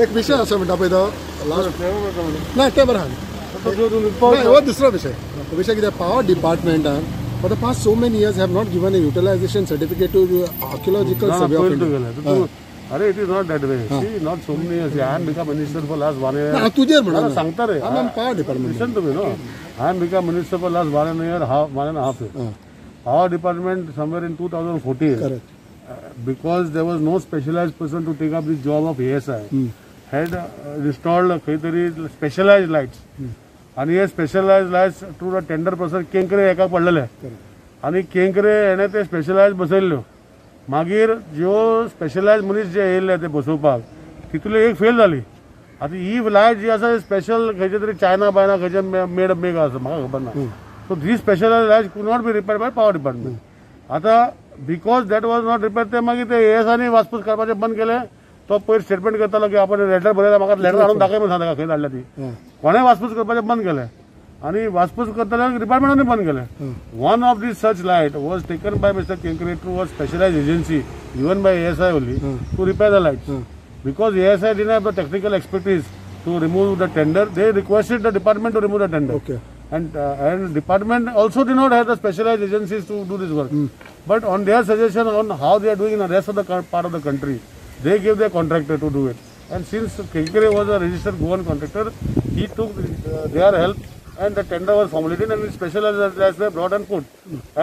एक विषय असं म्हणटा पळय तो लास्ट ना ते बरं नाही हो दुसरा विषय कितें power डिपार्टमेंटान for the past so many years have not given a utilization certificate to archaeological survey of India. अरे it is not that way see not so many years I am become minister for last 1 year. तुझेर म्हणा सांगता रे I am power department. Listen to me no I am become minister for last 1 year, 1.5 years. Our department somewhere in 2014. Correct. Because there was no specialized person to take up this job of ASI. Had installed kaitari specialized lights. आणि हे specialised lights to the tender process Kenkre एका पडलेले आणि केंकरे हेणे ते specialise बसयल्ल्यो मागीर ज्यो specialise मनीस जे येयल्ले ते बसोवपाक तितूंतली एक फेल जाली. आतां ही लायट जी आसा स्पेशल खंयचे तरी चायना बायना खंयचे मेड मेक आसा म्हाका खबर ना. So the specialised light could not be repaired by power department. आतां because that was not repaired ते मागीर ते एएसआयनी वासपूस करपाचें बंद केलें. तो पयर स्टेटमेंट करतालो की आपण लेटर बरयला म्हाका लेटर हाडून दाखय म्हणून सांगता खंय धाडल्या ती. कोणें वासपूस करपाचें बंद केलें आनी वासपूस करताले डिपार्टमेंटानूय बंद केलें. One of these such light was taken by mister Kenkre to a specialised agency even by ASI only to repair the lights. Because ASI didn't have the technical expertise to remove the tender they requested the department to remove the tender. And department also did not have the specialized agencies to do this work. But on their suggestion on how they are doing in the rest of the part of the country, they gave their contractor to do it. And since Kenkere was a registered Goan contractor, he took their help and the tender was formulated and specialized as they brought and put.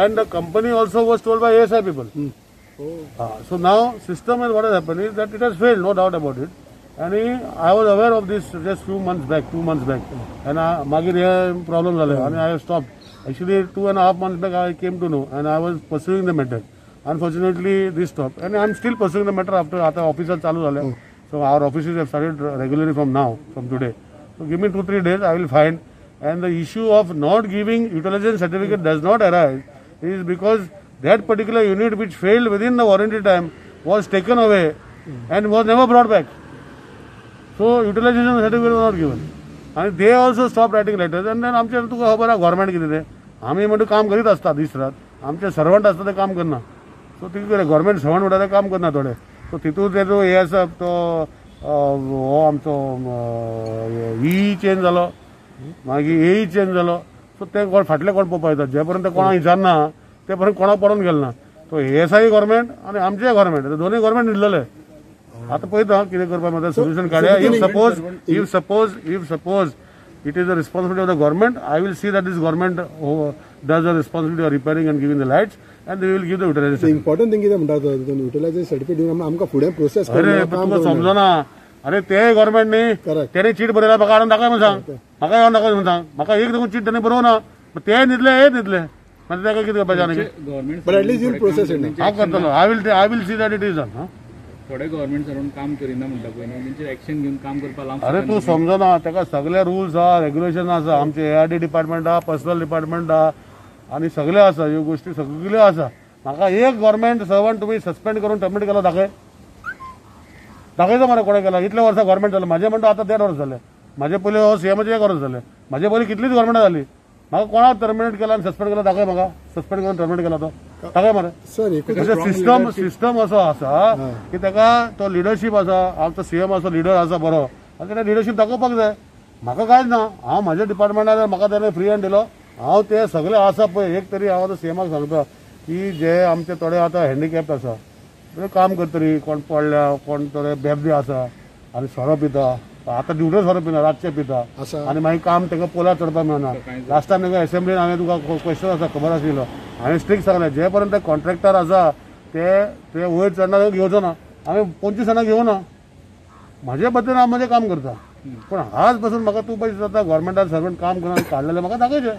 And the company also was told by ASI people. So now system and what has happened is that it has failed, no doubt about it. And I was aware of this just 2 months back. And magir he problem zale and I have stopped. Actually 2.5 months back I came to know and I was pursuing the matter. Unfortunately this stopped and I am still pursuing the matter after officer chalu zale. So our offices have started regularly from today. So give me 2-3 days, I will find. And the issue of not giving utilization certificate does not arise is because that particular unit which failed within the warranty time was taken away and was never brought back. So utilization certificate was not given. And they also stopped writing letters. And then आमचे तुका खबर आहे government कितें तें आमी म्हणटा काम करीत आसता दीस रात आमचे सर्वंट आसता ते काम करना. सो ती कितें गव्हर्नमेंट सर्वंट म्हणटा ते काम करना थोडे. सो तितूंत तेजो हे आसा तो हो आमचो ई चेंज जालो मागीर ए चेंज जालो. सो ते कोण फाटले कोण पळोवपा येतात जे पर्यंत कोणाक विचारना ते पर्यंत कोणाक पडून गेले ना. सो एएसआय गव्हर्नमेंट आनी आमचे गव्हर्नमेंट दोनूय गव्हर्नमेंट न्हिदलेले. आता पळयता कितें करपा मात सोल्युशन काडया. If suppose it is the responsibility of the government, I will see that this government does the responsibility of repairing and giving the lights and they will give the utilization. The important thing is that utilization certificate दिवन आमकां फुडें process अरे तुका समजना अरे ते government न्ही तेणे cheat बरयला म्हाका हाडून दाखय म्हणून सांग म्हाका येवन दाखय म्हणून सांग म्हाका एक देखून चीट तेणे बरोवना ते न्हिदले हे न्हिदले मागीर ताका कितें करपाचें आनी but at least you process it हांव करतलो I will see that it is done. थोडे गव्हर्नमेंट सर्वंट काम करिना म्हणटा पळय न्हू तेंचेर एक्शन घेवन काम करपा लावंक. अरे तूं समजना ताका सगळे रुल्स आहा रेग्युलेशन आसा आमचे एआरडी डिपार्टमेंट आहा पर्सनल डिपार्टमेंट आहा आनी सगळे आसा ह्यो गोश्टी सगळ्यो आसा. म्हाका एक गव्हर्नमेंट सर्वंट तुमी सस्पेंड करून टर्मिनेट केलो दाखयता मरे कोणे केला. इतले वर्सां गव्हर्नमेंट जालें म्हाजे म्हणटा आतां 1.5 वर्स जाले म्हाजे पयलीं हो सीएमाचे 1 वर्स जाले म्हाजे पयलीं कितलीच गव्हर्नमेंट जाली. म्हाका कोणाक टर्मिनेट केला आनी सस्पेंड केला दाखय म्हाका सस्पेंड करून टर्मिनेट केला तो दाखय मरे. सिस्टम असो आसा की ताका तो लिडरशीप आसा आमचो सीएम असो लिडर आसा बरो आनी ताणें लिडरशीप दाखोवपाक जाय. म्हाका कांयच ना हांव म्हाज्या डिपार्टमेंटान म्हाका ताणें फ्री हँड दिलो हांव ते सगळे आसा पळय एक तरी हांव आतां सीएमाक सांगता की जे आमचे थोडे आतां हँडिकॅप्ड आसा काम करतरी कोण पडल्या कोण थोडे बेबदे आसा आनी सोरो पिता आतां ड्युटी सोरो पिना रातचे पिता आनी मागीर काम तांकां पोलार चडपाक मेळना. लास्ट टायम तांकां एसेंब्लीन हांवें तुका क्वेश्चन आसा खबर आशिल्लो हांवें स्ट्रिक्ट सांगलें जे पर्यंत कॉन्ट्रॅक्टर आसा ते वयर चडना घेवचो ना हांवें 25 जाणां घेवना म्हाजे पद्दतीन हांव म्हजें काम करता. पूण आज पासून म्हाका तूं पळय जाता गव्हर्नमेंटान सर्वंट काम करून काडलेलें म्हाका दाखयचें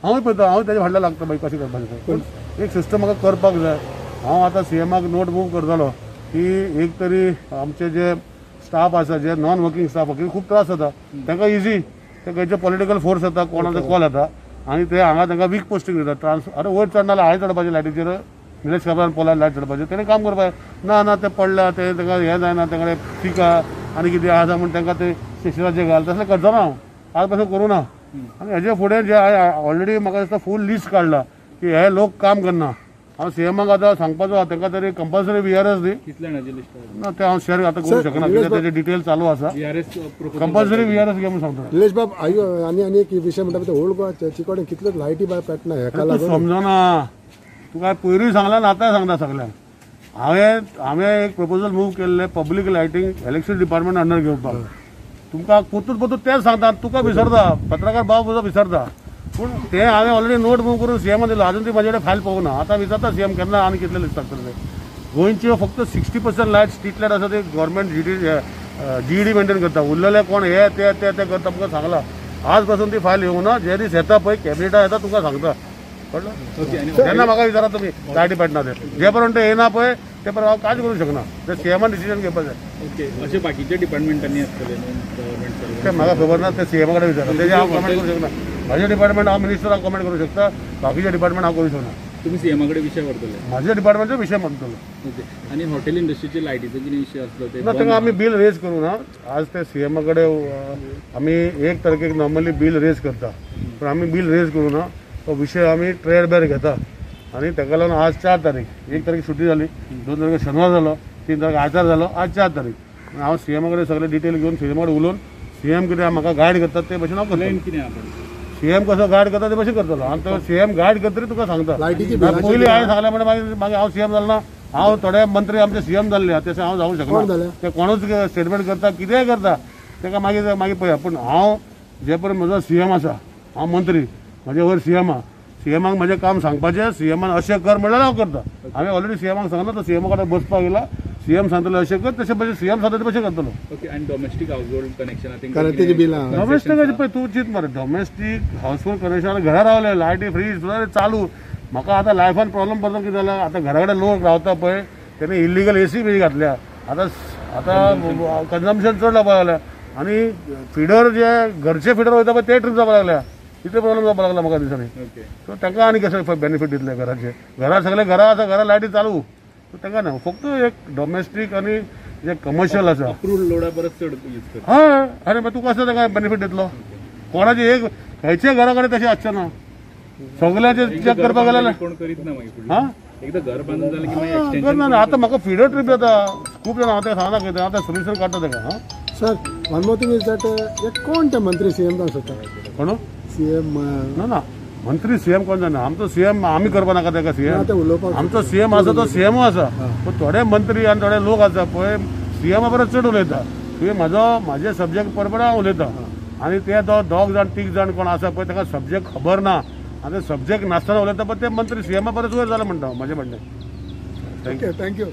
हांवूय पळयता हांव तेजे फाटल्यान लागता मागीर कशें करपाचें. पूण एक सिस्टम म्हाका करपाक जाय. हांव आतां सीएमाक नोट मूव करतलो की एक तरी आमचे जे स्टाफ आसा जे नॉन वर्किंग स्टाफ खूब त्रास जाता तांकां इजी ते खंयचे पॉलिटिकल फोर्स येता कोणाचो कॉल येता आनी ते हांगा तांकां वीक पोस्टींग दिता ट्रान्सफर अरे वयर चडना हांवें चडपाचें लायटीचेर निलेश काब्रान पोलार लायट चडपाचें तेणें काम करपाचें ना ते पडल्या ते तांकां हें जायना तांकडे पिका आनी कितें आसा म्हूण तांकां ते स्टेशनाचेर घाल तसलें करचो ना हांव आज पासून करूं ना. आनी हेजे फुडें जे ऑलरेडी म्हाका दिसता फूल लिस्ट काडला की हे लोक काम करना हांव सीएमाक आतां सांगपाचो आहा तांकां तरी कंपल्सरी VRS दी कितल्या जाणांची लिस्ट आहे ना ते हांव शेअर आतां करूं शकना कित्याक तेजे डिटेल चालू आसा VRS प्रोपोजल कंपल्सरी VRS घे म्हणून सांगता निलेश बाब आनी एक विशय म्हणटा ते ओल्ड गोवा चिकोडे कितल्यो लायटी बाय पेटना हेका तूं लागून समजना तुका पयरूय सांगला आनी आतांय सांगता सगळ्यांक हांवें एक प्रपोजल मूव केल्ले public lighting electricity department under घेवपाक तुमकां पोतूच तेच सांगता तुका विसरता पत्रकार भाव तुजो विसरता पूण ते हांवें ऑलरेडी नोट मूव करून सीएमान दिलो अजून ती म्हाजे कडेन फायल पळोवना आतां विचारता सीएम केन्ना आनी कितले लिस्ट लागतले गोंयच्यो फक्त 60% लायट स्ट्रीट लायट आसा ते गव्हर्मेंट GED मेंटेन करता उरलेले कोण हे ते करता तुमकां सांगला आज पासून ती फायल येवंक ना जे दीस येता पळय कॅबिनेटा येता तुका सांगता कळ्ळें ओके आणि तेन्ना म्हाका विचारा तुमी लायटी पेटना ते जे पर्यंत येना पळय ते पर्यंत हांव कांयच करूंक शकना ते सीएमान डिसिजन घेवपाक जाय ओके असे बाकीचे डिपार्टमेंटांनी आसतले गव्हर्मेंट सर्व ते म्हाका खबर ना ते सीएमा कडेन विचारा तेजे हांव कमेंट करूंक शकना म्हाजे डिपार्टमेंट हांव मिनिस्टराक कमेंट करूंक शकता बाकीचे डिपार्टमेंट हांव करूंक शकना तुम्ही सीएमा कडे विषय व्हरतले म्हाज्या डिपार्टमेंटचो विशय म्हणटलो ओके आणि हॉटेल इंडस्ट्रीचे लायटीचो कितें विषय आसलो ते ना तांकां आमी बील रेज करूं ना आज ते सीएमा कडेन आमी 1 तारखेक नॉर्मली बील रेज करता पण आमी बील रेज करूं ना तो विशय आमी ट्रेड बेर घेता आनी ताका लागून आज 4 तारीख 1 तारीख सुटी जाली 2 तारखेक शेनवार जालो 3 तारखेक आयतार जालो आज 4 तारीख हांव सीएमा कडेन सगळे डिटेल घेवन सीएमा कडेन उलोवन सीएम कितें म्हाका गायड करतात ते भशेन हांव करतलो कितें आपण सीएम कसो गायड करता ते भशेन करतलो आनी तो सीएम गायड करतरी तुका सांगता लायटीची पयलीं हांवें सांगलें म्हणजे मागीर हांव सीएम जालो ना हांव थोडे मंत्री आमचे सीएम जाल्ले तशें हांव जावंक कोण शकना जाले? ते कोणूच स्टेटमेंट करता कितेंय करता ताका मागीर पळया पूण हांव जे पर्यंत म्हजो सीएम आसा हांव मंत्री म्हाजे वयर सीएम आहा सीएमाक म्हजें काम सांगपाचें सीएमान अशें कर म्हणल्यार हांव करता हांवें ऑलरेडी सीएमाक सांगला तो सीएमा कडेन बसपाक गेला सीएम सांगतले अशें कर तशें भशेन सीएम सांगता ते भशें करतलो ओके आणि domestic house hold connection I think कारण तेजी बिलां डोमेस्टिकाचे पळय तूं चिंत मरे डोमेस्टीक हाऊसहोल्ड कनेक्शन घरा रावले लायटी फ्रीज चालू म्हाका आतां लायफान प्रॉब्लम पडलो कितें जाला आतां घरा कडेन लोक रावता पळय तेणे इल्लीगल एसी बी घातल्या आतां कन्जम्पशन चड जावपाक लागल्या आनी फिडर जे घरचे फिडर वयता पळय ते ट्रीप जावपाक लागल्या इतले प्रॉब्लम जावपाक लागला म्हाका दिसनी ओके सो तांकां आनी कशें बेनिफीट दितले घराचे घरा सगळे घरा आसा घरा लायटी चालू सो तांकां ना फक्त एक डोमेस्टीक आनी जे कमर्शियल आसा अप्रूव्ड लोडा परत चड यूज करता हय अरे मागीर तुका कसो ताका बेनिफीट दितलो कोणाचे एक खंयचे घरा कडेन तशें आसचें ना सगळ्याचे चेक करपाक गेल्यार कोण करीत ना मागीर फुडलें. हा एकदा घर बांदून जालें की मागीर एक्सटेंशन करना ना आतां म्हाका फिडर ट्रीप जाता खूब जाणां हांव तें सांगना कितें हांव तें सोल्युशन काडटा ताका हा sir one more thing is that एक कोण ते मंत्री सीएम जावंक सोदता कोण सीएम ना मंत्री सीएम कोण जाणा आमचो सीएम आमी करपा नाका ताका सीएम ते उलोवपाक आमचो सीएम आसा तो सीएम आसा पूण थोडे मंत्री आनी थोडे लोक आसा पळय सीएमा परस चड उलयता तुवें म्हाजे सब्जेक्ट परपरा हांव उलयतां आनी ते दोग जाण 3 जाण कोण आसा पळय ताका सब्जेक्ट खबर ना आनी सब्जेक्ट नासतना उलयता पळय ते मंत्री सीएमा परस वयर जाला म्हणटा म्हाजें म्हणणें ओके थँक्यू